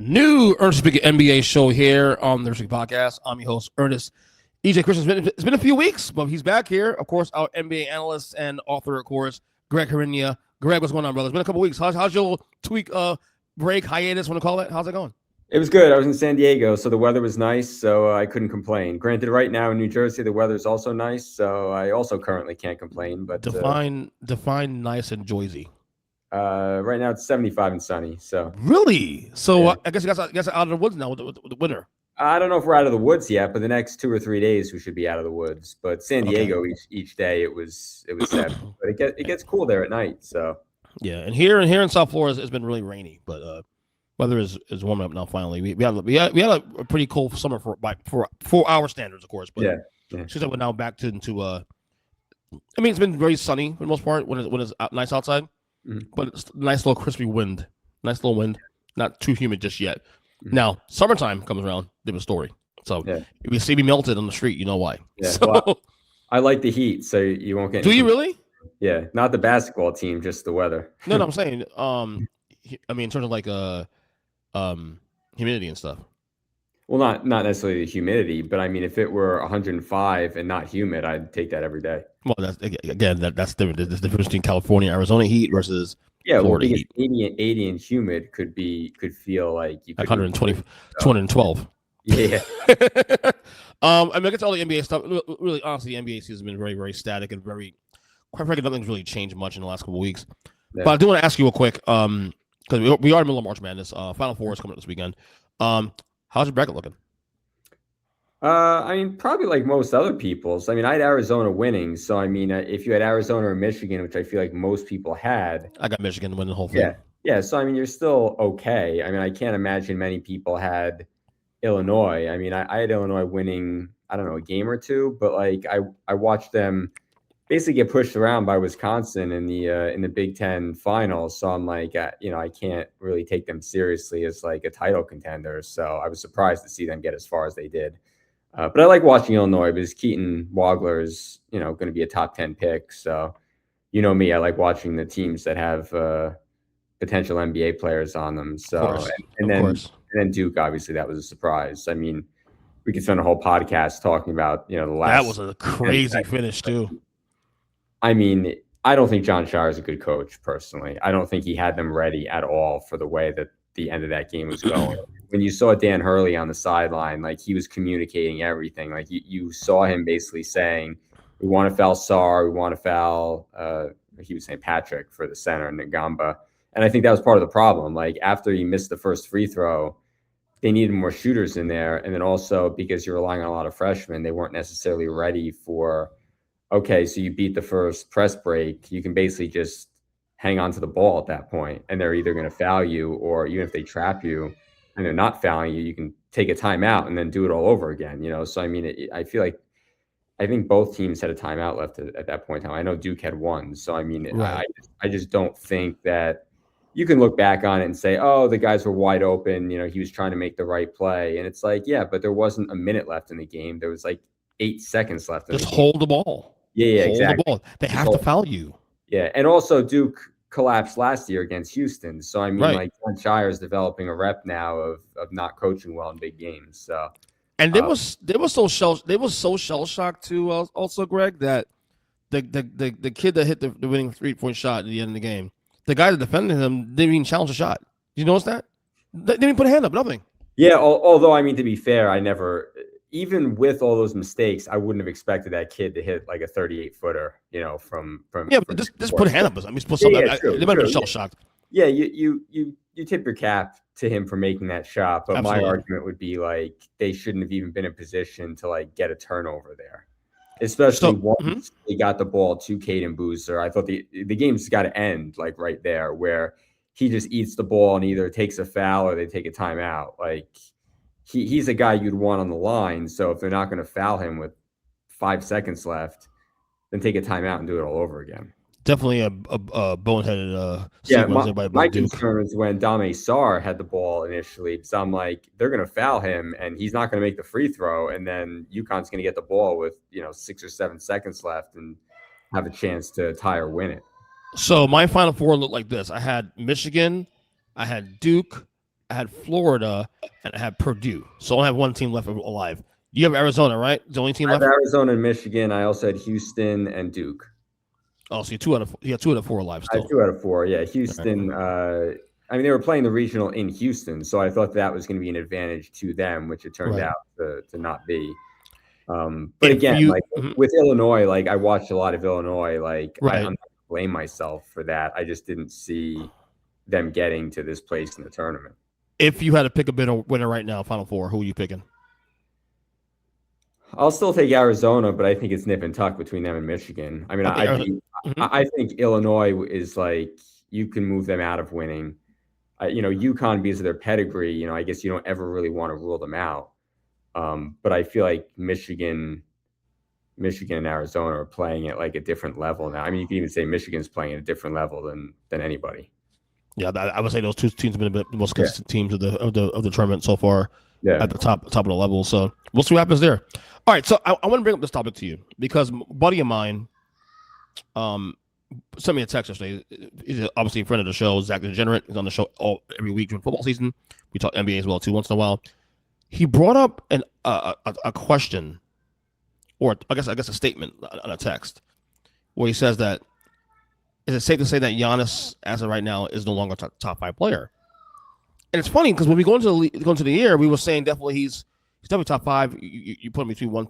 New Earnestly NBA show here on the Earnestly podcast. I'm your host, Ernest. EJ Christian. It's been a few weeks, but he's back here. Of course, our NBA analyst and author, of course, Greg Hrinya. Greg, what's going on, brother? It's been a couple weeks. How's your tweak break, hiatus, want to call it? How's it going? It was good. I was in San Diego, so the weather was nice, so I couldn't complain. Granted, right now in New Jersey, the weather's also nice, so I also currently can't complain. But define nice and Jersey. Right now it's 75 and sunny. So really, so yeah. I guess you guys are out of the woods now with the winter. I don't know if we're out of the woods yet, but the next 2 or 3 days we should be out of the woods. But San Diego, each day it was 7, but it gets cool there at night. So yeah, and here in South Florida it's been really rainy, but weather is warming up now. Finally, we had a pretty cold summer for our standards, of course. But yeah. She's we're now back into I mean, it's been very sunny for the most part when it's nice outside. Mm-hmm. But it's a nice little crispy wind. Nice little wind. Not too humid just yet. Mm-hmm. Now, summertime comes around, different story. So if you see me melted on the street, you know why. Yeah. So, well, I like the heat, so you won't get. Do you really? Yeah, not the basketball team, just the weather. No, I'm saying, I mean, in terms of like humidity and stuff. Well, not necessarily the humidity, but I mean, if it were 105 and not humid, I'd take that every day. Well, that's different. There's the difference between California, Arizona heat versus Florida heat. 80 and humid could feel like you could 120, 212. Yeah. I mean, I get to all the NBA stuff. Really, honestly, the NBA season has been very, very static and very, quite frankly, nothing's really changed much in the last couple of weeks. Yeah. But I do want to ask you real quick, because we are in the middle of March Madness. Final Four is coming up this weekend. How's your bracket looking? I mean, probably like most other people's. I mean, I had Arizona winning. So, I mean, if you had Arizona or Michigan, which I feel like most people had. I got Michigan to win the whole thing. Yeah. So, I mean, you're still okay. I mean, I can't imagine many people had Illinois. I mean, I had Illinois winning, I don't know, a game or two. But, like, I watched them basically get pushed around by Wisconsin in the Big Ten finals. So I'm like, I can't really take them seriously as like a title contender. So I was surprised to see them get as far as they did. But I like watching Illinois because Keaton Wagler is, going to be a top 10 pick. So, you know me, I like watching the teams that have potential NBA players on them. So, and then Duke, obviously, that was a surprise. I mean, we could spend a whole podcast talking about, the last. That was a crazy finish too. I mean, I don't think John Shire is a good coach, personally. I don't think he had them ready at all for the way that the end of that game was going. When you saw Dan Hurley on the sideline, like he was communicating everything. Like you saw him basically saying, we want to foul Sarr, we want to foul, he was saying Patrick for the center and Ngamba. And I think that was part of the problem. Like after he missed the first free throw, they needed more shooters in there. And then also because you're relying on a lot of freshmen, they weren't necessarily ready for, okay, so you beat the first press break, you can basically just hang on to the ball at that point, and they're either going to foul you, or even if they trap you and they're not fouling you, you can take a timeout and then do it all over again, So, I mean, I think both teams had a timeout left at that point in time. I know Duke had one. So, I mean, right. I just don't think that you can look back on it and say, oh, the guys were wide open. He was trying to make the right play. And it's like, yeah, but there wasn't a minute left in the game. There was like 8 seconds left. Just hold the ball. Yeah, hold exactly. The ball. They have to foul you. Yeah, and also Duke collapsed last year against Houston. So, I mean, like John Shire is developing a rep now of not coaching well in big games. So, and they was so shell shocked too. Also, Greg, that the kid that hit the winning 3-point shot at the end of the game, the guy that defended him didn't even challenge a shot. Did you notice that? They didn't even put a hand up, nothing. Yeah, although, I mean, to be fair, I never, even with all those mistakes, I wouldn't have expected that kid to hit like a 38-footer, from Yeah, but just put a hand up. I mean, put something. Yeah, true, They might have been true. shell shocked. Yeah, you tip your cap to him for making that shot, but Absolutely. my argument would be like they shouldn't have even been in position to like get a turnover there, especially once they got the ball to Caden Boozer. I thought the game's got to end like right there, where he just eats the ball and either takes a foul or they take a timeout. Like he's a guy you'd want on the line. So if they're not going to foul him with 5 seconds left, then take a timeout and do it all over again. Definitely a boneheaded Yeah, sequence my Duke. concern is when Dame Sarr had the ball initially, because I'm like, they're going to foul him and he's not going to make the free throw, and then UConn's going to get the ball with 6 or 7 seconds left and have a chance to tie or win it. So my Final Four looked like this: I had Michigan, I had Duke, I had Florida, and I had Purdue. So I have one team left alive. You have Arizona, right? The only team left. I have Arizona and Michigan. I also had Houston and Duke. Oh, so you have 2 out of 4 alive still. I have 2 out of 4. Yeah, Houston. Right. I mean, they were playing the regional in Houston, so I thought that was going to be an advantage to them, which it turned out to not be. But again, with Illinois, like I watched a lot of Illinois. Like I'm not going to blame myself for that. I just didn't see them getting to this place in the tournament. If you had to pick a winner right now, Final Four, who are you picking? I'll still take Arizona, but I think it's nip and tuck between them and Michigan. I mean, I think Illinois is like, you can move them out of winning. UConn, because of their pedigree, I guess you don't ever really want to rule them out. But I feel like Michigan and Arizona are playing at like a different level now. I mean, you can even say Michigan's playing at a different level than anybody. Yeah, I would say those two teams have been the most consistent teams of the tournament so far. Yeah. At the top of the level. So we'll see what happens there. All right, so I want to bring up this topic to you because a buddy of mine sent me a text yesterday. He's obviously a friend of the show, Zach the Degenerate. He's on the show every week during football season. We talk NBA as well too once in a while. He brought up a question, or I guess a statement on a text, where he says that is it safe to say that Giannis, as of right now, is no longer a top 5 player? And it's funny because when we go into the year, we were saying definitely he's definitely top 5. You put him between one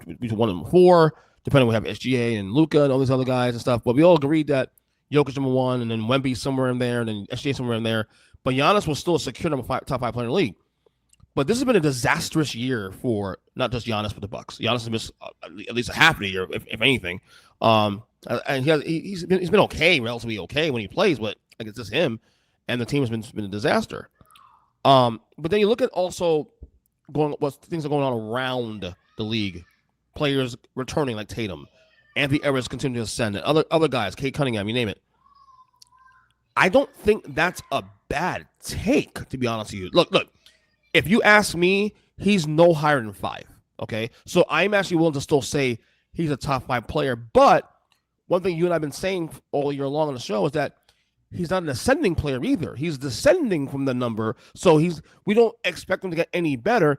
and 4, depending on we have SGA and Luka and all these other guys and stuff. But we all agreed that Jokic number 1, and then Wemby somewhere in there, and then SGA somewhere in there. But Giannis was still a secure top 5 player in the league. But this has been a disastrous year for not just Giannis, but the Bucks. Giannis has missed at least a half of the year, if anything. And he's been okay, relatively okay when he plays, but like it's just him, and the team has been a disaster. But then you look at also what things are going on around the league. Players returning like Tatum, Anthony Edwards continue to ascend, and other guys, Kate Cunningham, you name it. I don't think that's a bad take, to be honest with you. Look. If you ask me, he's no higher than 5. Okay, so I'm actually willing to still say he's a top 5 player. But one thing you and I've been saying all year long on the show is that he's not an ascending player either. He's descending from the number, so we don't expect him to get any better.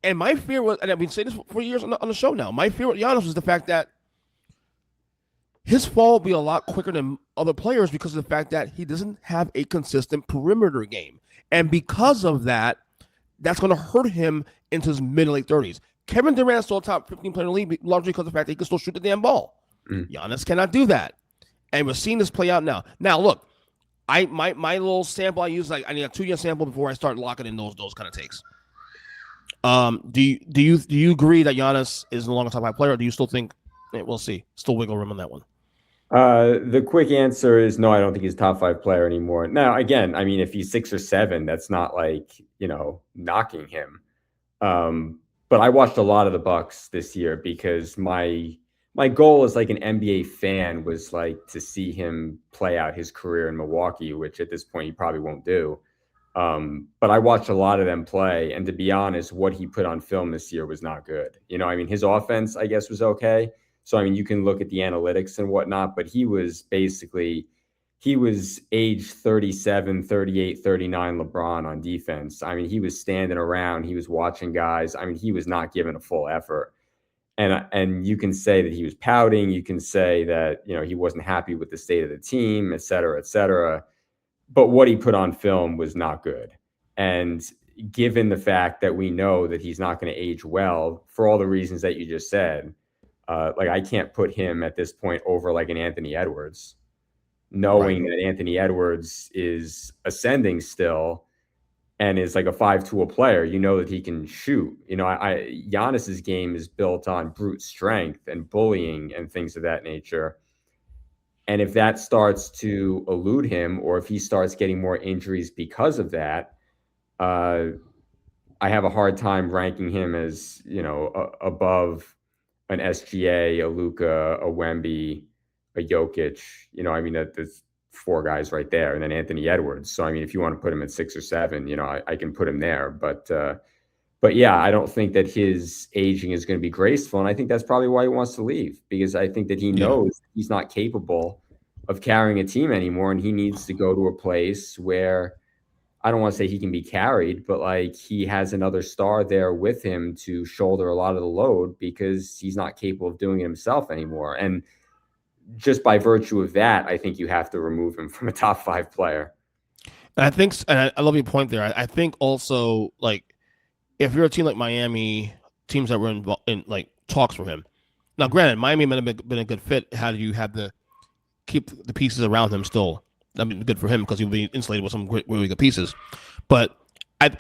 And my fear was, and I've been saying this for years on the show now, my fear with Giannis was the fact that his fall will be a lot quicker than other players because of the fact that he doesn't have a consistent perimeter game. And because of that, that's going to hurt him into his mid and late 30s. Kevin Durant's still a top 15 player in the league, largely because of the fact that he can still shoot the damn ball. Giannis cannot do that. And we're seeing this play out now. Now, look, my little sample I use, like I need a 2-year sample before I start locking in those kind of takes. Do you agree that Giannis is no longer a top 5 player, or do you still think we'll see? Still wiggle room on that one? The quick answer is no, I don't think he's a top 5 player anymore. Now, again, I mean, if he's 6 or 7, that's not like, knocking him. But I watched a lot of the Bucks this year because my goal as like an NBA fan was like to see him play out his career in Milwaukee, which at this point he probably won't do. But I watched a lot of them play, and to be honest, what he put on film this year was not good. I mean, his offense, I guess, was okay. So, I mean, you can look at the analytics and whatnot, but he was age 37, 38, 39 LeBron on defense. I mean, he was standing around, he was watching guys. I mean, he was not giving a full effort. And you can say that he was pouting. You can say that, he wasn't happy with the state of the team, et cetera, et cetera. but what he put on film was not good. And given the fact that we know that he's not going to age well for all the reasons that you just said, like I can't put him at this point over like an Anthony Edwards, knowing that Anthony Edwards is ascending still and is like a 5-tool player. You know that he can shoot. You know, Giannis's game is built on brute strength and bullying and things of that nature. And if that starts to elude him, or if he starts getting more injuries because of that, I have a hard time ranking him as, you know, above an SGA, a Luka, a Wemby, a Jokic. You know, I mean, there's 4 guys right there, and then Anthony Edwards. So, I mean, if you want to put him at 6 or 7, you know, I can put him there. But yeah, I don't think that his aging is going to be graceful, and I think that's probably why he wants to leave, because I think that he knows he's not capable of carrying a team anymore, and he needs to go to a place where, I don't want to say he can be carried, but like he has another star there with him to shoulder a lot of the load, because he's not capable of doing it himself anymore. And just by virtue of that, I think you have to remove him from a top 5 player. And I think, and I love your point there. I think also, like, if you're a team like Miami, teams that were in like talks for him. Now, granted, Miami might have been a good fit. How do you have to keep the pieces around him still? I mean, good for him because he'll be insulated with some really good pieces. But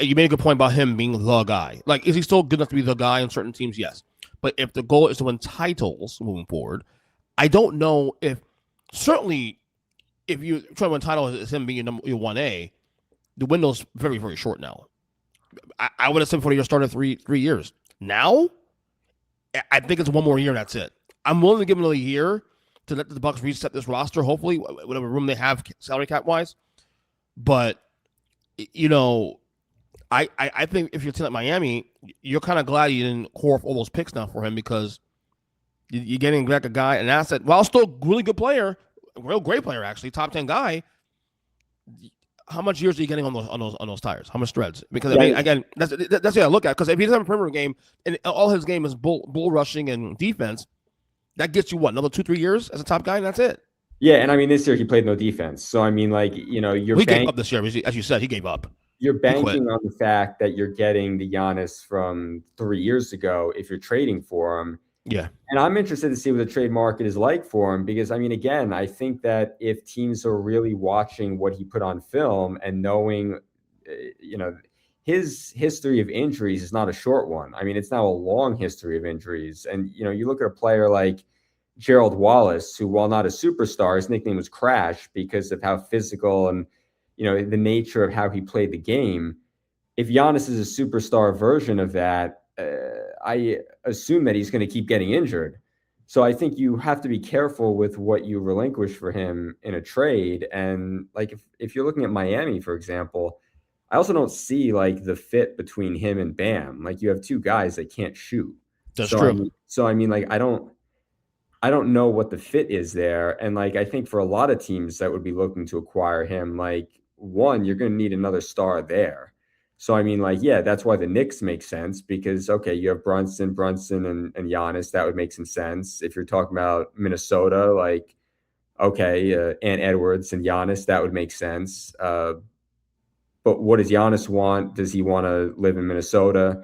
you made a good point about him being the guy. Like, is he still good enough to be the guy on certain teams? Yes. But if the goal is to win titles moving forward, I don't know if, certainly, if you try to win titles as him being your 1A, the window's very, very short now. I would have said for your starter 3 years. Now, I think it's 1 more year and that's it. I'm willing to give him another year to let the Bucks reset this roster, hopefully, whatever room they have salary cap wise. But, you know, I think if you're a team like Miami, you're kind of glad you didn't core off all those picks now for him, because you're getting back a guy, an asset, while still a really good player, a real great player actually, top 10 guy. How much years are you getting on those tires? How much threads? Because I mean, again, that's what I look at. Because if he doesn't have a perimeter game and all his game is bull rushing and defense, that gets you what, another 2-3 years as a top guy, and that's it. Yeah, and I mean, this year he played no defense. So I mean, like, you know, he gave up this year, as you said, he gave up. You're banking on the fact that you're getting the Giannis from 3 years ago if you're trading for him. Yeah. And I'm interested to see what the trade market is like for him, because, I mean, again, I think that if teams are really watching what he put on film and knowing, you know, his history of injuries is not a short one. I mean, it's now a long history of injuries. And, you know, you look at a player like Gerald Wallace, who, while not a superstar, his nickname was Crash because of how physical and, you know, the nature of how he played the game. If Giannis is a superstar version of that, I assume that he's going to keep getting injured. So I think you have to be careful with what you relinquish for him in a trade. And like, if you're looking at Miami, for example, I also don't see like the fit between him and Bam. Like, you have 2 guys that can't shoot. That's true. I mean, like, I don't know what the fit is there. And like, I think for a lot of teams that would be looking to acquire him, like, one, you're going to need another star there. So, I mean, like, yeah, that's why the Knicks make sense, because, okay, you have Brunson, and Giannis. That would make some sense. If you're talking about Minnesota, like, okay, and Edwards and Giannis, that would make sense. But what does Giannis want? Does he want to live in Minnesota?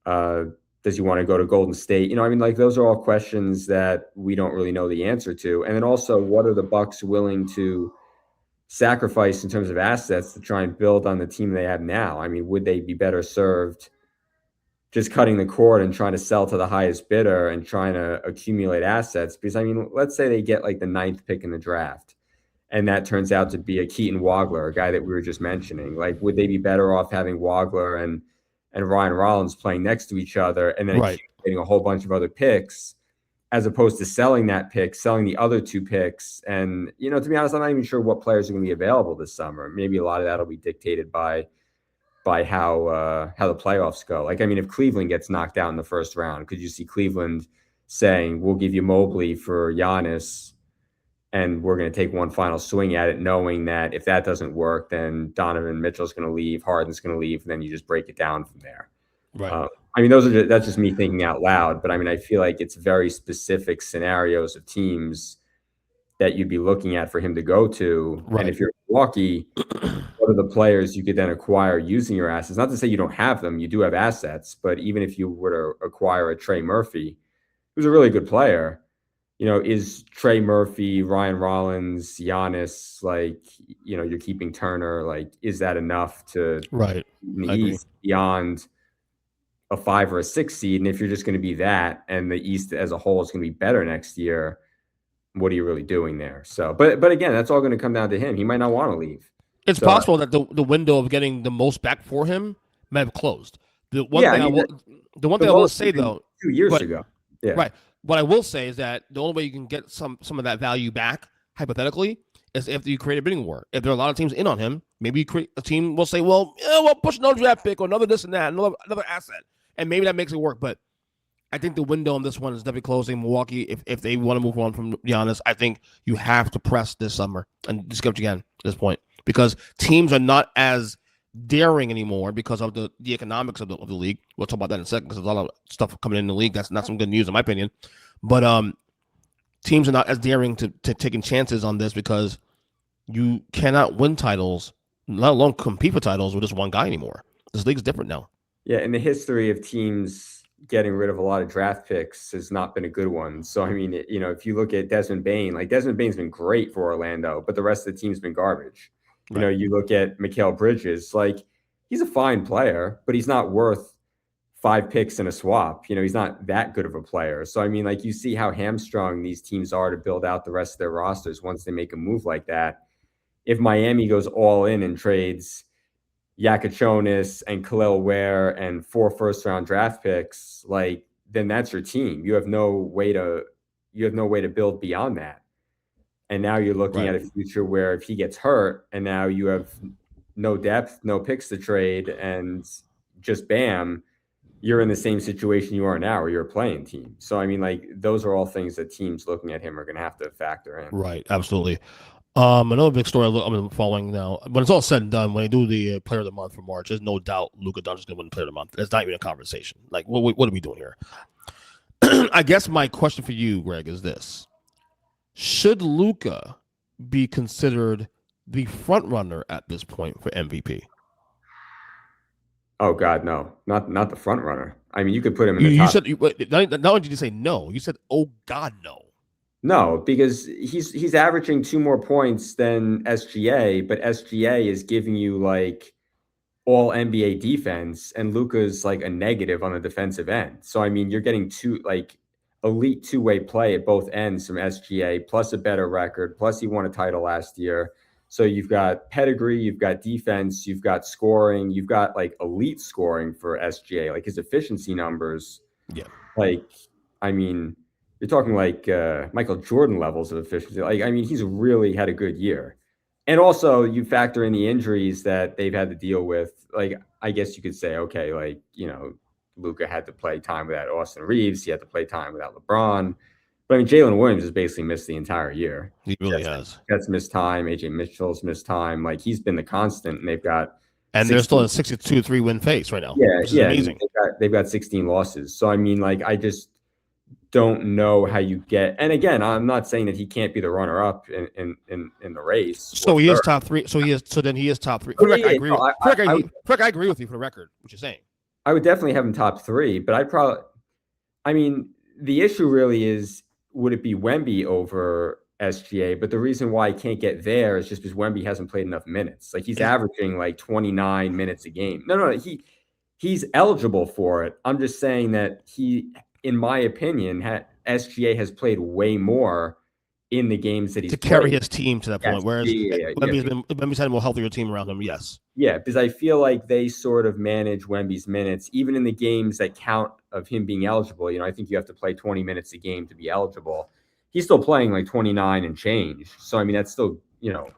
Does he want to go to Golden State? You know, I mean, like, those are all questions that we don't really know the answer to. And then also, what are the Bucks willing to sacrifice in terms of assets to try and build on the team they have now? I mean, would they be better served just cutting the cord and trying to sell to the highest bidder and trying to accumulate assets? Because, I mean, let's say they get like the 9th pick in the draft, and that turns out to be a Keaton Wagler, a guy that we were just mentioning. Like, would they be better off having Wagler and Ryan Rollins playing next to each other and then accumulating a whole bunch of other picks, as opposed to selling that pick, selling the other 2 picks? And, you know, to be honest, I'm not even sure what players are going to be available this summer. Maybe a lot of that will be dictated by how the playoffs go. Like, I mean, if Cleveland gets knocked out in the first round, could you see Cleveland saying, we'll give you Mobley for Giannis, and we're going to take one final swing at it, knowing that if that doesn't work, then Donovan Mitchell's going to leave, Harden's going to leave, and then you just break it down from there. Right. I mean, that's just me thinking out loud, but I mean, I feel like it's very specific scenarios of teams that you'd be looking at for him to go to. Right. And if you're Milwaukee, what are the players you could then acquire using your assets? Not to say you don't have them, you do have assets, but even if you were to acquire a Trey Murphy, who's a really good player, is Trey Murphy, Ryan Rollins, Giannis, like, you're keeping Turner, like, is that enough to right in the East beyond a 5 or a 6 seed? And if you're just going to be that, and the East as a whole is going to be better next year, what are you really doing there? So, but again, that's all going to come down to him. He might not want to leave. It's possible that the window of getting the most back for him may have closed. The one thing I will say though, 2 years ago, yeah, right. What I will say is that the only way you can get some of that value back, hypothetically, is if you create a bidding war. If there are a lot of teams in on him, maybe a team will say, well, we'll push another draft pick or another this and that, another asset, and maybe that makes it work. But I think the window on this one is definitely closing. Milwaukee, if they want to move on from Giannis, I think you have to press this summer and just get what you can at this point, because teams are not as daring anymore because of the economics of the league. We'll talk about that in a second because there's a lot of stuff coming in the league that's not some good news in my opinion. But teams are not as daring to taking chances on this because you cannot win titles, let alone compete for titles with just one guy anymore. This league's different now. Yeah, and the history of teams getting rid of a lot of draft picks has not been a good one. So, I mean, if you look at Desmond Bane, like Desmond Bane's been great for Orlando, but the rest of the team's been garbage. Right. You look at Mikal Bridges, like he's a fine player, but he's not worth 5 picks in a swap. He's not that good of a player. So, I mean, like you see how hamstrung these teams are to build out the rest of their rosters once they make a move like that. If Miami goes all in and trades Yakachonis and Khalil Ware and 4 first-round draft picks, like then that's your team. You have no way to build beyond that. And now you're looking at a future where if he gets hurt and now you have no depth, no picks to trade, and just bam, you're in the same situation you are now, where you're a playing team. So, I mean, like those are all things that teams looking at him are going to have to factor in. Right. Absolutely. Another big story I'm following now, when it's all said and done, when they do the Player of the Month for March, there's no doubt Luka Doncic is going to win Player of the Month. That's not even a conversation. Like, what are we doing here? I guess my question for you, Greg, is this. Should Luka be considered the front runner at this point for MVP? Oh God, no, not the front runner. I mean, you could put him in the top. You said not only did you say no, you said, oh God, no. No, because he's averaging 2 more points than SGA, but SGA is giving you like all NBA defense, and Luka's like a negative on the defensive end. So I mean, you're getting elite 2-way play at both ends from SGA, plus a better record, plus he won a title last year. So you've got pedigree, you've got defense, you've got scoring, you've got like elite scoring for SGA, like his efficiency numbers. Yeah. Like, I mean, you're talking like Michael Jordan levels of efficiency. Like, I mean, he's really had a good year. And also you factor in the injuries that they've had to deal with. Like, I guess you could say, okay, like, Luka had to play time without Austin Reeves. He had to play time without LeBron. But I mean, Jalen Williams has basically missed the entire year. He really has. That's missed time. AJ Mitchell's missed time. Like, he's been the constant, and they've got. And they're still in a 62-3 win pace right now. Yeah, which is amazing. They've got 16 losses. So I mean, like, I just don't know how you get. And again, I'm not saying that he can't be the runner-up in the race. So he is top 3. So then he is top 3. I agree. I agree with you for the record. What you're saying. I would definitely have him top 3, but the issue really is, would it be Wemby over SGA? But the reason why he can't get there is just because Wemby hasn't played enough minutes. Like, he's averaging like 29 minutes a game. No, he's eligible for it. I'm just saying that in my opinion, SGA has played way more in the games that he's played. Carry his team to that point. Whereas Wemby's had a more healthier team around him. Yes. Yeah, because I feel like they sort of manage Wemby's minutes, even in the games that count of him being eligible. I think you have to play 20 minutes a game to be eligible. He's still playing like 29 and change. So, I mean, that's still,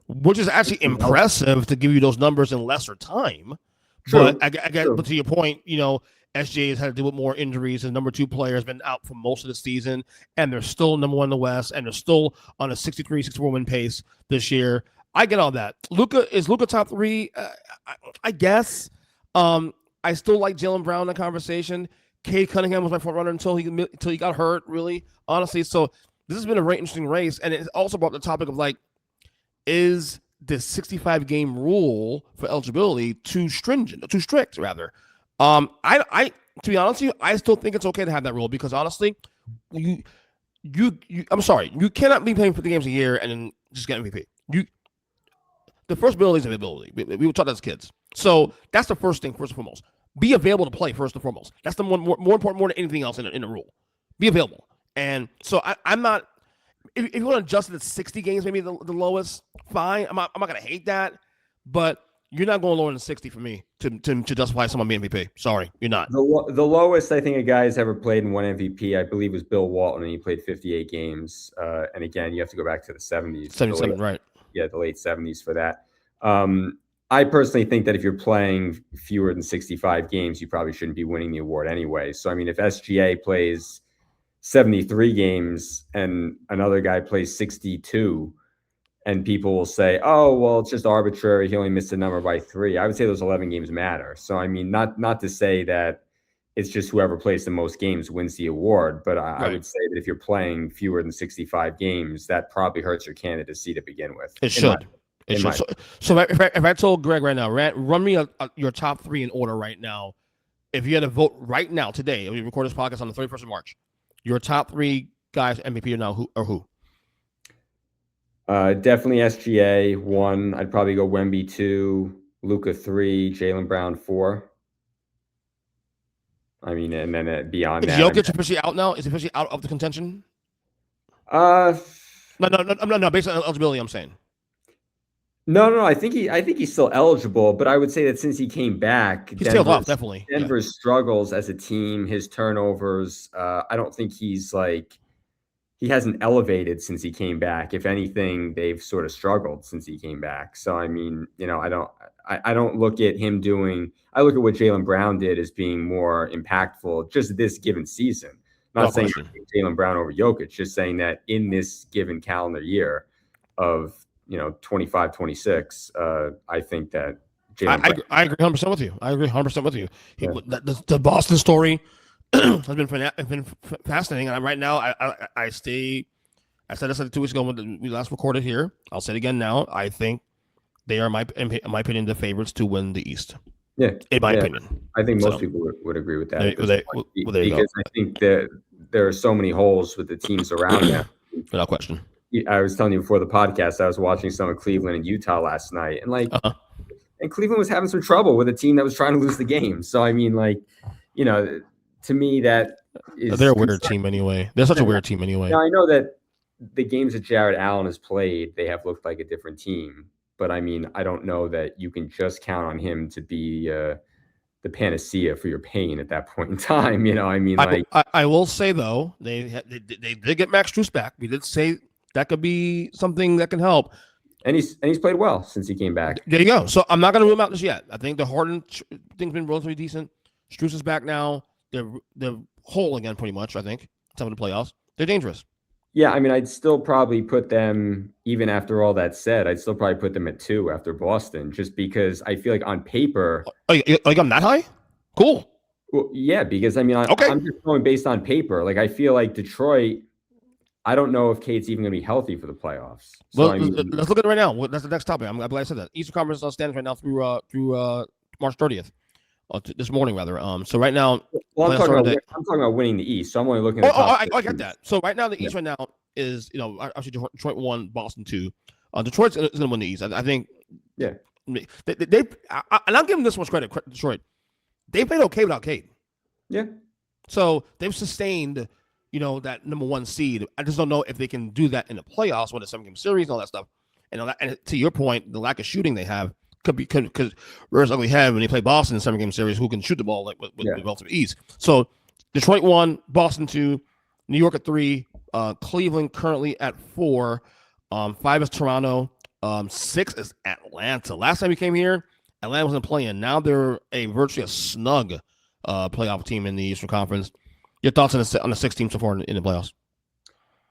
which is actually impressive to give you those numbers in lesser time. True. But but to your point, SGA has had to deal with more injuries. The number 2 player has been out for most of the season, and they're still number 1 in the West, and they're still on a 63-64 win pace this year. I get all that. Is Luka top 3? I guess. I still like Jaylen Brown in the conversation. Cade Cunningham was my front runner until he got hurt, really, honestly. So this has been a very interesting race, and it also brought the topic of like, is the 65 game rule for eligibility too stringent, too strict, rather? I to be honest with you, I still think it's okay to have that rule because honestly, you I'm sorry, you cannot be playing 50 games a year and then just get MVP. The first ability is availability. We were taught that as kids, so that's the first thing. First and foremost, be available to play first and foremost. That's the more important, more than anything else in a rule. Be available, and so I'm not. If you want to adjust it to 60 games, maybe the lowest, fine. I'm not going to hate that, but you're not going lower than 60 for me to justify someone being MVP. Sorry, you're not. The lowest I think a guy has ever played in one MVP, I believe, was Bill Walton, and he played 58 games. And again, you have to go back to the 70s. 77, right. Yeah, the late 70s for that. I personally think that if you're playing fewer than 65 games, you probably shouldn't be winning the award anyway. So, I mean, if SGA plays 73 games and another guy plays 62, and people will say, oh, well, it's just arbitrary. He only missed a number by 3. I would say those 11 games matter. So, I mean, not to say that it's just whoever plays the most games wins the award, but I would say that if you're playing fewer than 65 games, that probably hurts your candidacy to begin with. It should. So if I told Greg right now, run me your top 3 in order right now. If you had to vote right now, today, we record this podcast on the 31st of March, your top 3 guys MVP now, who? Definitely SGA 1. I'd probably go Wemby 2, Luka 3, Jaylen Brown 4. I mean, and then beyond that, Jokic officially out now? Is he officially out of the contention? No. Based on eligibility, I'm saying. No. I think he's still eligible, but I would say that since he came back, he's tailed off, definitely. Denver's struggles as a team, his turnovers. I don't think he hasn't elevated since he came back. If anything, they've sort of struggled since he came back. So, I mean, I don't look at him doing. I look at what Jaylen Brown did as being more impactful just this given season. Not saying Jaylen Brown over Jokic, just saying that in this given calendar year of 25-26, I think that I agree 100% with you. I agree 100% with you. The Boston story has been fascinating. And right now, I stay. I said this 2 weeks ago when we last recorded here. I'll say it again now. I think they are, in my opinion, the favorites to win the East. Yeah, in my opinion. I think most people would agree with that. Because I think that there are so many holes with the teams around them. Without question. I was telling you before the podcast, I was watching some of Cleveland and Utah last night, and and Cleveland was having some trouble with a team that was trying to lose the game. So I mean, to me, that is they're a weird team anyway. They're such a weird team anyway. Now, I know that the games that Jared Allen has played, they have looked like a different team. But I mean, I don't know that you can just count on him to be the panacea for your pain at that point in time. I mean, I will say though, they did get Max Strus back. We did say that could be something that can help. And he's played well since he came back. There you go. So I'm not going to rule him out just yet. I think the Harden thing's been relatively decent. Strus is back now. They're whole again, pretty much. I think some of the playoffs. They're dangerous. Yeah, I mean, I'd still probably put them, even after all that said, I'd still probably put them at 2 after Boston, just because I feel like on paper. Like I'm that high? Cool. Well, yeah, because I mean, I'm just going based on paper. Like I feel like Detroit. I don't know if Kate's even going to be healthy for the playoffs. So, well, let's look at it right now. That's the next topic. I'm glad I said that. Eastern Conference stands right now through March 30th. This morning, rather. So right now, I'm talking about winning the East. So I'm only looking at. I get that. So right now, the East right now is actually Detroit 1, Boston 2. Detroit's going to win the East. I think. Yeah. And I'm giving this much credit. Detroit, they played okay without Kate. Yeah. So they've sustained, that number 1 seed. I just don't know if they can do that in the playoffs when it's 7-game series and all that stuff. And to your point, the lack of shooting they have. Because whereas ugly head when they play Boston in 7-game series, who can shoot the ball with relative ease. So Detroit 1, Boston 2, New York at 3, Cleveland currently at 4, 5 is Toronto, 6 is Atlanta. Last time we came here, Atlanta wasn't playing. Now they're virtually a snug playoff team in the Eastern Conference. Your thoughts on the 6 teams so far in the playoffs?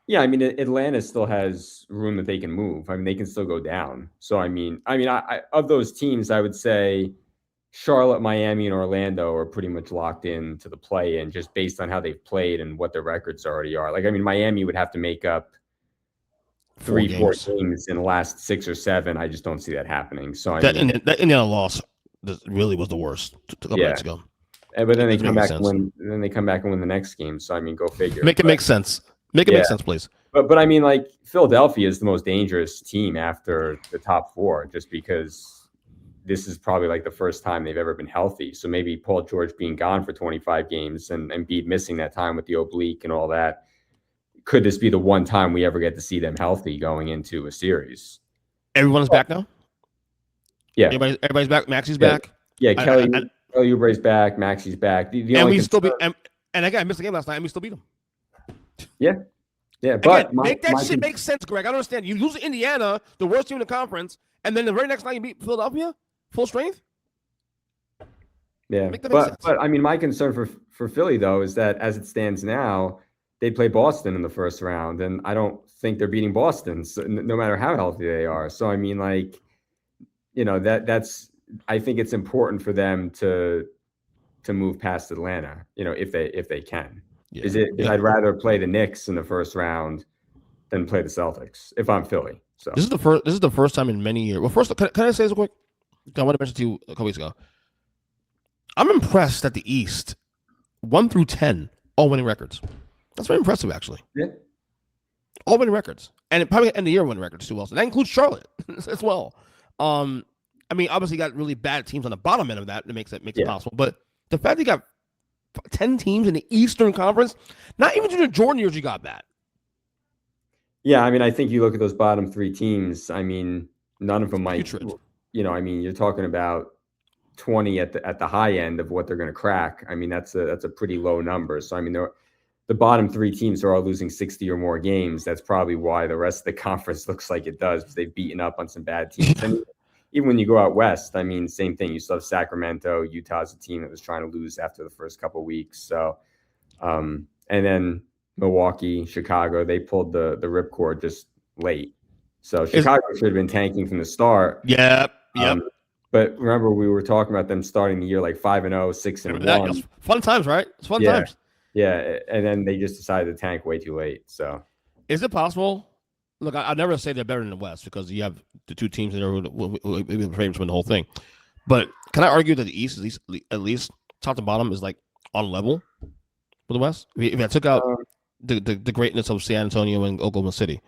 Yeah, I mean, Atlanta still has room that they can move. I mean, they can still go down. So, I mean, I of those teams, I would say Charlotte, Miami, and Orlando are pretty much locked in to the play-in just based on how they've played and what their records already are. Like, I mean, Miami would have to make up 4 games in the last 6 or 7. I just don't see that happening. So that Indiana loss really was the worst a couple nights ago. But then they come back and win. Then they come back and win the next game. So I mean, go figure. Make it make sense. Make it make sense, please. But I mean, like Philadelphia is the most dangerous team after the top 4, just because this is probably like the first time they've ever been healthy. So maybe Paul George being gone for 25 games and Embiid missing that time with the oblique and all that. Could this be the one time we ever get to see them healthy going into a series? Everyone's back now? Yeah. Everybody's back. Maxi's back? Yeah, Kelly Oubre's back. Maxi's back. And we still beat and again, I missed the game last night and we still beat them. Yeah. Yeah, but again, make that shit make sense, Greg. I don't understand. You lose to Indiana, the worst team in the conference, and then the very next night you beat Philadelphia, full strength. Yeah, but I mean, my concern for Philly though is that as it stands now, they play Boston in the first round, and I don't think they're beating Boston, so no matter how healthy they are. So I mean, like, you know, that's I think it's important for them to move past Atlanta, you know, if they can. Yeah. I'd rather play the Knicks in the first round than play the Celtics if I'm Philly. So this is the first time in many years. Well, first, can I say this real quick? I want to mention to you a couple weeks ago. I'm impressed that the East 1 through 10 all winning records. That's very impressive, actually. Yeah, all winning records, and it probably end the year winning records too. Also, that includes Charlotte as well. I mean, obviously, you got really bad teams on the bottom end of that makes it possible. But the fact that you got 10 teams in the Eastern Conference, not even during the Jordan years, you got that. Yeah, I mean, I think you look at those bottom 3 teams. I mean, none of them might. You know, I mean, you're talking about 20 at the high end of what they're going to crack. I mean, that's a pretty low number. So I mean, the bottom 3 teams are all losing 60 or more games. That's probably why the rest of the conference looks like it does, because they've beaten up on some bad teams. And even when you go out west, I mean, same thing. You still have Sacramento. Utah's a team that was trying to lose after the first couple of weeks. So, and then Milwaukee, Chicago, they pulled the ripcord just late. So Chicago should have been tanking from the start. Yep. But remember, we were talking about them starting the year like 5-0, 6-1. Fun times, right? It's fun times. Yeah, and then they just decided to tank way too late. So, is it possible? Look, I'll never say they're better than the West because you have the 2 teams that are frames win the whole thing. But can I argue that the East, at least top to bottom, is like on level with the West? If I took out the greatness of San Antonio and Oklahoma City,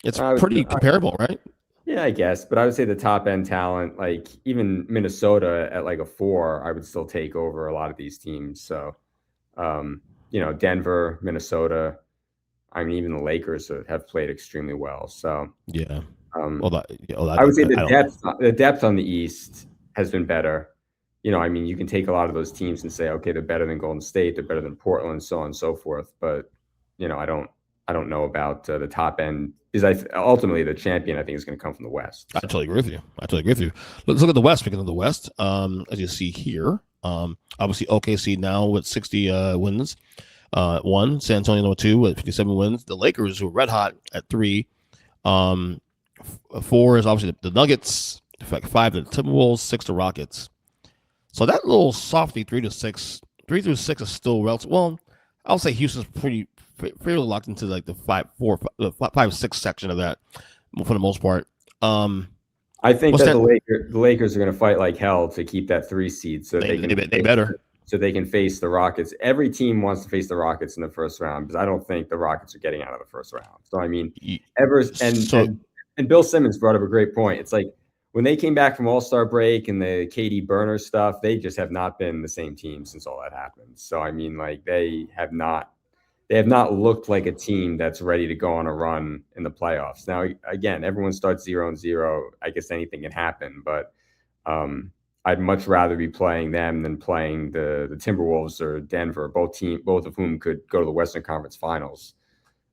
it's pretty comparable, right? Yeah, I guess. But I would say the top end talent, like even Minnesota at like a 4, I would still take over a lot of these teams. So, you know, Denver, Minnesota. I mean, even the Lakers have played extremely well. So yeah, I would say the depth on the East has been better. You know, I mean, you can take a lot of those teams and say, okay, they're better than Golden State, they're better than Portland, so on and so forth. But you know, I don't know about the top end. Because ultimately the champion, I think, is going to come from the West. So. I totally agree with you. Let's look at the West. Speaking of the West, as you see here, obviously OKC now with 60 wins. 1, San Antonio number 2 with 57 wins. The Lakers, who are red hot at 3. 4 is obviously the Nuggets. 5 the Timberwolves. 6 the Rockets. So that little softy 3 through 6 is still relative. Well, I'll say Houston's fairly locked into like the 5-6 section of that for the most part. I think that the Lakers are going to fight like hell to keep that 3 seed, so they better. So they can face the Rockets. Every team wants to face the Rockets in the first round because I don't think the Rockets are getting out of the first round. So I mean, and Bill Simmons brought up a great point. It's like when they came back from All-Star break and the KD burner stuff, they just have not been the same team since all that happened. So I mean, like they have not looked like a team that's ready to go on a run in the playoffs. Now, again, everyone starts 0-0. I guess anything can happen, but I'd much rather be playing them than playing the Timberwolves or Denver, both of whom could go to the Western Conference Finals.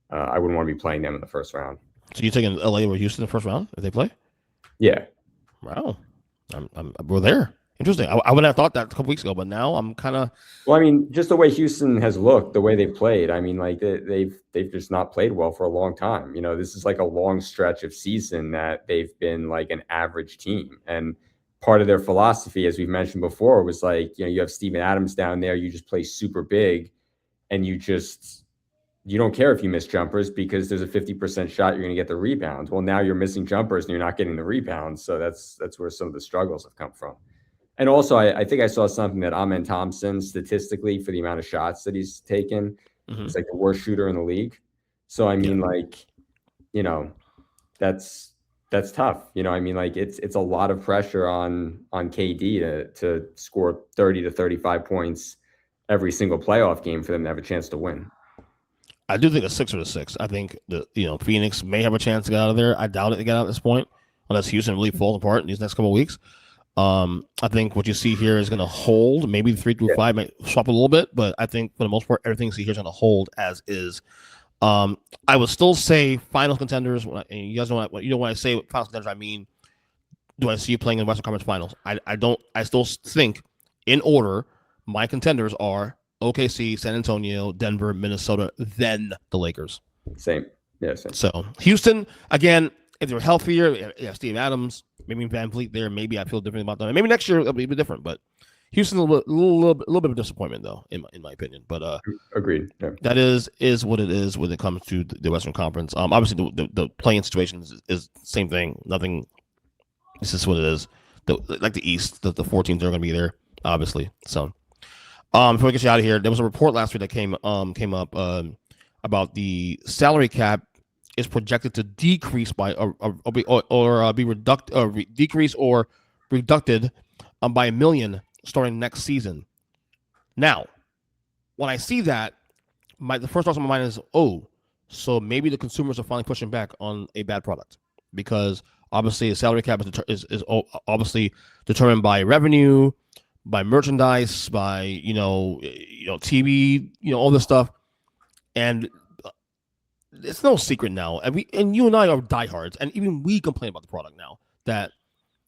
I wouldn't want to be playing them in the first round. So you're taking LA or Houston in the first round if they play? Yeah. Wow. We're there. Interesting. I wouldn't have thought that a couple weeks ago, but now I'm kind of. Well, I mean, just the way Houston has looked, the way they've played. I mean, like they've just not played well for a long time. You know, this is like a long stretch of season that they've been like an average team, and part of their philosophy, as we've mentioned before, was like, you have Steven Adams down there, you just play super big, and you don't care if you miss jumpers because there's a 50% shot you're going to get the rebound. Well, now you're missing jumpers and you're not getting the rebounds. So that's where some of the struggles have come from. And also, I think I saw something that Amen Thompson, statistically, for the amount of shots that he's taken, is like the worst shooter in the league. So, I mean, that's tough. I mean, like it's a lot of pressure on KD to score 30 to 35 points every single playoff game for them to have a chance to win. I do think a 6 or a 6. I think Phoenix may have a chance to get out of there. I doubt it to get out at this point, unless Houston really falls apart in these next couple of weeks. I think what you see here is going to hold. Maybe the 3 through 5 might swap a little bit, but I think for the most part, everything you see here is going to hold as is. I would still say finals contenders. You guys know when I say finals contenders, I mean, do I see you playing in the Western Conference Finals? I still think, in order, my contenders are OKC, San Antonio, Denver, Minnesota, then the Lakers. Same. Yeah, same. So Houston, again, if they're healthier, Steve Adams, maybe Van Vliet there, maybe I feel different about them. Maybe next year it'll be a bit different, but Houston a little bit of a disappointment though, in my opinion. But agreed. Yeah. That is what it is when it comes to the Western Conference. Obviously the playing situation is the same thing. Nothing. This is what it is. Like the East, the 4 teams are going to be there, obviously. So. Before we get you out of here, there was a report last week that came up about the salary cap is projected to decrease by decrease or reducted by $1 million starting next season. Now, when I see that, the first thought on my mind is, so maybe the consumers are finally pushing back on a bad product, because obviously the salary cap is obviously determined by revenue, by merchandise, by TV, all this stuff, and it's no secret now. And you and I are diehards, and even we complain about the product now that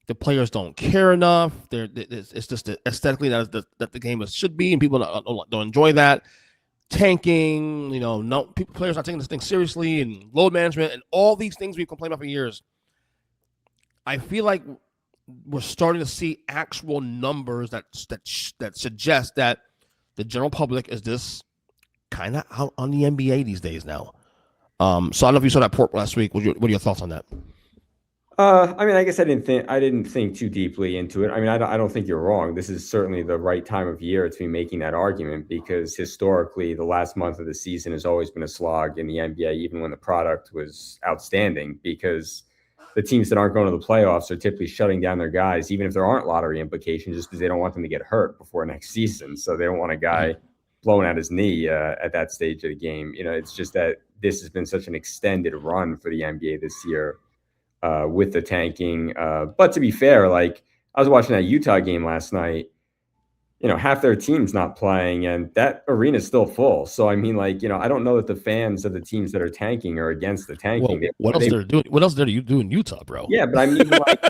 the players don't care enough. It's just aesthetically that the game should be, and people don't enjoy that. Tanking, players not taking this thing seriously, and load management, and all these things we've complained about for years. I feel like we're starting to see actual numbers that suggest that the general public is this kind of out on the NBA these days now. So I don't know if you saw that report last week. What are your thoughts on that? I mean, I guess I didn't think too deeply into it. I mean, I don't think you're wrong. This is certainly the right time of year to be making that argument, because historically the last month of the season has always been a slog in the NBA, even when the product was outstanding, because the teams that aren't going to the playoffs are typically shutting down their guys, even if there aren't lottery implications, just because they don't want them to get hurt before next season. So they don't want a guy blowing out his knee at that stage of the game. It's just that this has been such an extended run for the NBA this year with the tanking. But to be fair, like, I was watching that Utah game last night. Half their team's not playing, and that arena is still full. So, I mean, like, I don't know that the fans of the teams that are tanking are against the tanking. Well, what else they're doing? What else do you do in Utah, bro? Yeah, but I mean, like,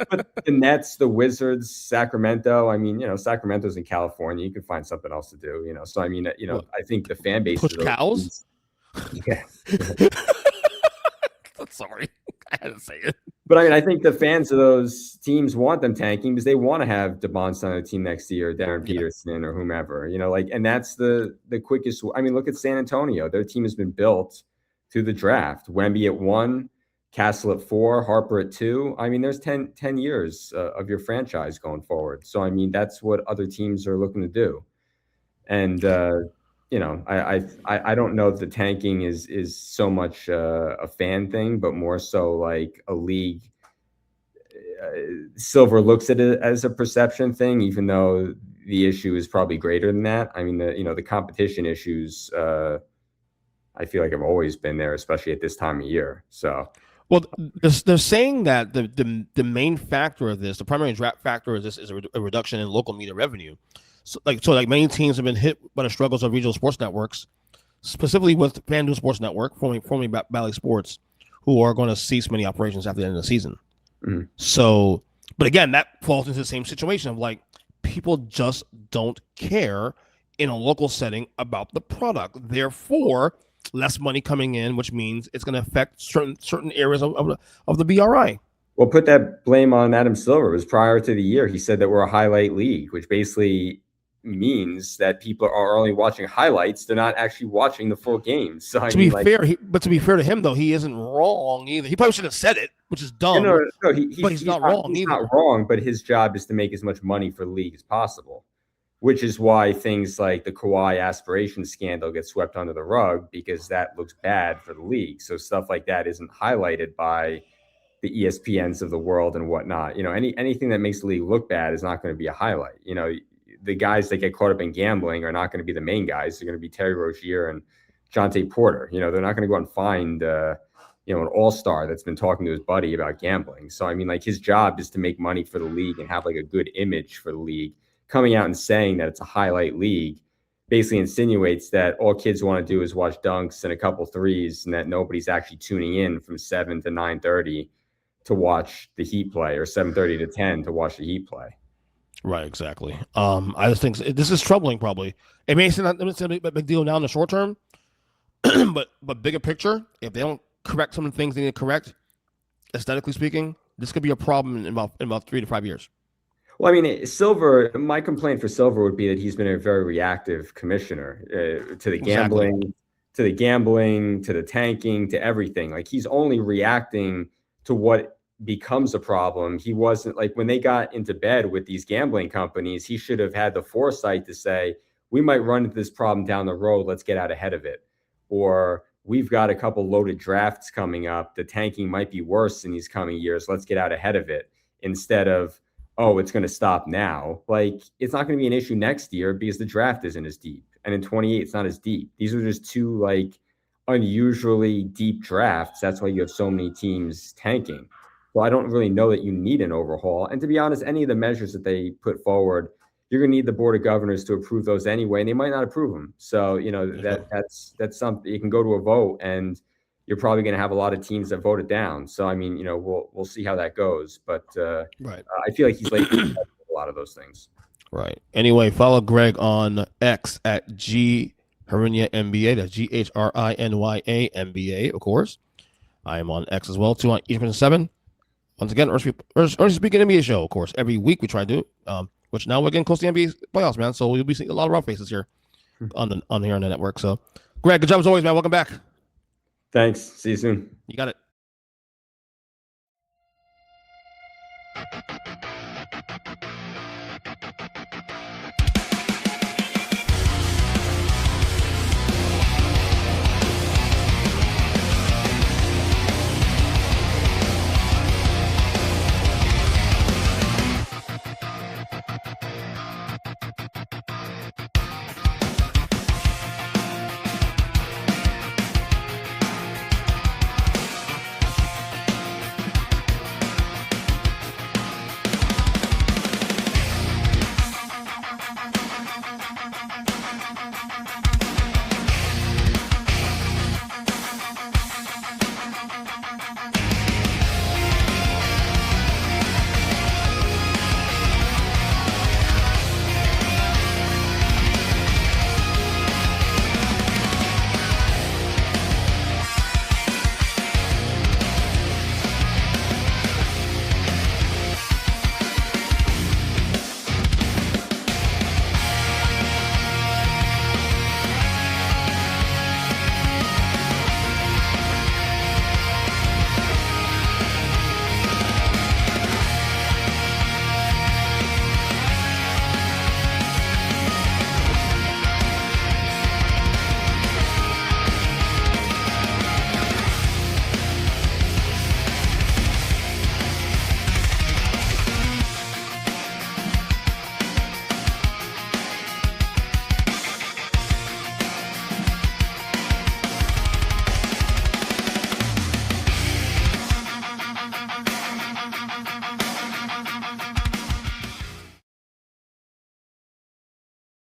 but the Nets, the Wizards, Sacramento. I mean, Sacramento's in California. You can find something else to do. So, I mean, I think the fan base push cows. Yeah. Sorry, I had to say it. But I mean, I think the fans of those teams want them tanking because they want to have DeBonce on the team next year, Darren Peterson or whomever, and that's the quickest. I mean, look at San Antonio. Their team has been built through the draft. Wemby at 1, Castle at 4, Harper at 2. I mean, there's 10 years of your franchise going forward. So, I mean, that's what other teams are looking to do. And, I don't know if the tanking is so much a fan thing, but more so like a league. Silver looks at it as a perception thing, even though the issue is probably greater than that. I mean, the competition issues, I feel like have always been there, especially at this time of year. So, well, they're saying that the main factor of this, the primary factor of this, is a reduction in local media revenue. So many teams have been hit by the struggles of regional sports networks, specifically with FanDuel Sports Network, formerly Bally Sports, who are going to cease many operations after the end of the season. Mm-hmm. So, but again, that falls into the same situation of like, people just don't care in a local setting about the product. Therefore, less money coming in, which means it's going to affect certain areas of the BRI. Well, put that blame on Adam Silver. It was prior to the year. He said that we're a highlight league, which basically means that people are only watching highlights. They're not actually watching the full games. So To be fair, to be fair to him though, he isn't wrong either. He probably should have said it, which is dumb. No, he's not wrong he's either. Not wrong, but his job is to make as much money for the league as possible, which is why things like the Kawhi aspiration scandal get swept under the rug, because that looks bad for the league. So stuff like that isn't highlighted by the ESPNs of the world and whatnot. Anything that makes the league look bad is not going to be a highlight. The guys that get caught up in gambling are not going to be the main guys. They're going to be Terry Rozier and Jonte Porter. They're not going to go out and find, an all-star that's been talking to his buddy about gambling. So, his job is to make money for the league and have like a good image for the league. Coming out and saying that it's a highlight league basically insinuates that all kids want to do is watch dunks and a couple threes, and that nobody's actually tuning in from 7 to 9:30 to watch the Heat play, or 7:30 to 10 to watch the Heat play. Right, exactly. I just think this is troubling. Probably it may seem like it's a big deal now in the short term, but bigger picture, if they don't correct some of the things they need to correct, aesthetically speaking, this could be a problem in about 3 to 5 years. Well, Silver. My complaint for Silver would be that he's been a very reactive commissioner to the gambling, to the tanking, to everything. Like, he's only reacting to what becomes a problem. He wasn't like, when they got into bed with these gambling companies, he should have had the foresight to say, we might run into this problem down the road. Let's get out ahead of it. Or, we've got a couple loaded drafts coming up. The tanking might be worse in these coming years. Let's get out ahead of it, instead of, oh, it's going to stop now. Like, it's not going to be an issue next year because the draft isn't as deep. And in 28, it's not as deep. These are just two unusually deep drafts. That's why you have so many teams tanking. So I don't really know that you need an overhaul. And to be honest, any of the measures that they put forward, you're going to need the board of governors to approve those anyway, and they might not approve them. So, that's something. You can go to a vote, and you're probably going to have a lot of teams that vote it down. So, we'll see how that goes. But right, I feel like he's late a lot of those things. Right. Anyway, follow Greg on X at Hrinya NBA. That's GHRINYA NBA, of course. I am on X as well, too, on ESPN7. Once again, Earnestly Speaking NBA show, of course. Every week we try to do, which now we're getting close to the NBA playoffs, man. So you'll be seeing a lot of rough faces here on the network. So, Greg, good job as always, man. Welcome back. Thanks. See you soon. You got it.